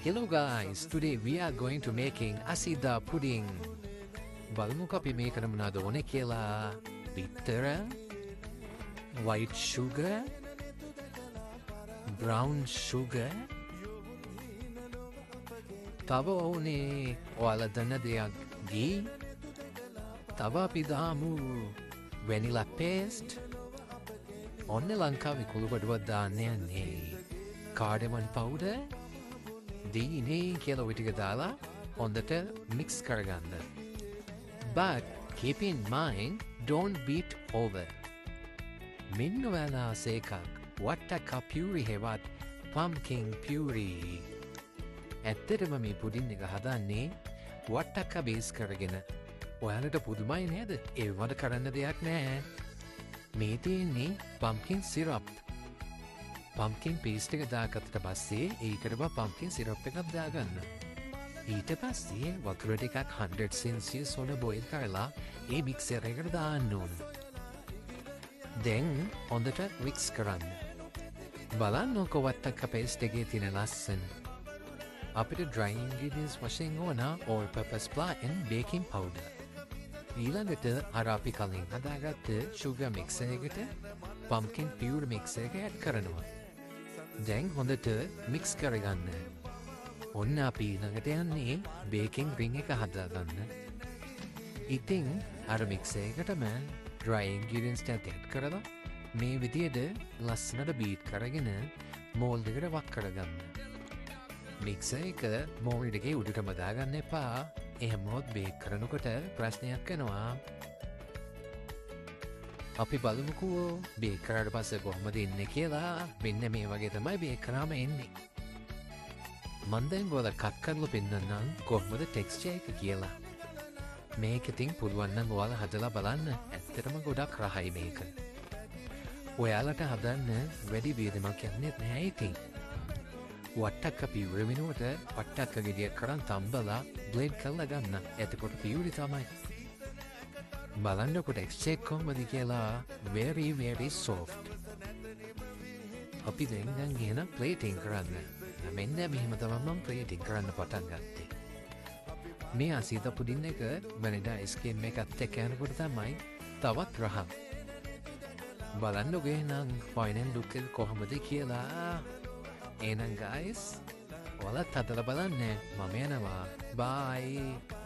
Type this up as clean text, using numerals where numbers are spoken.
Hello guys, today we are going to making asida pudding. බලමුක අපි මේකට මොනවද ඕනේ කියලා. bitter, white sugar, brown sugar. තව ඕනේ ඔයාලා දන්න දෙයක් ghee. තව අපි දාමු vanilla paste. ඔන්න ලංකාවේ කුළුබඩුවක් දාන්න යන්නේ. cardamom powder. දීනේ කියලා ඔය ටික දාලා හොඳට mix කරගන්න. But keep in mind, don't beat over. මෙන්න ඔයාලා සේකක් වට්ටක්ක puree හෙවත් pumpkin puree. ඇත්තටම මේ පුඩින් එක හදන්නේ වට්ටක්ක බේස් කරගෙන. ඔයාලට පුදුමයි නේද? ඒ වඩ කරන්න දෙයක් නෑ. මේ තියෙන්නේ pumpkin syrup. pumpkin paste එක දාගත්තට පස්සේ ඒකටම pumpkin syrup එකක් දාගන්න. ඊට පස්සේ වතුර ටිකක් 100 celsius වල බොයිල් කරලා ඒ මික්සර් එකට දාන්න ඕන. දැන් හොඳට මික්ස් කරන්න. බලන්නකො වට්ටක්ක paste එකේ තියෙන ලස්සන. අපිට dry ingredients වශයෙන් ඕන all purpose flour and baking powder. ඊළඟට අර අපි කලින් හදාගත්ත sugar mixer එකට pumpkin puree mixer එක add කරනවා. දැන් හොඳට mix කරගන්න. ඔන්න අපි ඊළඟට යන්නේ baking ring එක හදාගන්න. ඉතින් අර mixer එකටම dry ingredients ටික add කරලා මේ විදියට ලස්සනට beat කරගෙන mold එකට වක් කරගන්න. mixer එක mold එකේ උඩටම දාගන්න එපා. එහෙමොත් බේක් කරනකොට ප්‍රශ්නයක් වෙනවා. අපි බලමුකෝ බේක් කරාට පස්සේ කොහොමද ඉන්නේ කියලා. මෙන්න මේ වගේ තමයි බේක් කරාම එන්නේ. මම දැන් ඔයාලට කට් කරලා පෙන්නන්නම් කොහොමද ටෙක්ස්චර් එක කියලා. මේක ඉතින් පුළුවන් නම් ඔයාලා හදලා බලන්න. ඇත්තටම ගොඩක් රහයි මේක. ඔයාලට හදන්න වැඩි වේදමක් යන්නේ නැහැ ඉතින්. වට්ටක්ක පියුර වෙනුවට වට්ටක්ක ගෙඩියක් කරන් තම්බලා බ්ලෙන්ඩ් කරලා ගන්න. එතකොට පියුරි තමයි. බලන්නකො ටෙක්ස්චර් එක කොහොමද කියලා. very very soft. අපි දැන් කියන ප්ලේටිං කරන්න. මෙන්න මෙහෙම තමයි මම ප්ලේටිං කරන්න පටන් ගත්තේ. මේ අසීත පුඩින් එක වැනිලා අයිස්ක්‍රීම් එකත් එක්ක යනකොට තමයි තවත් රහ. බලන්නකො එහෙනම් ෆයිනල් ලුක් එක කොහොමද කියලා. එහෙනම් guys ඔයාලත් හදලා බලන්න. මම යනවා. bye.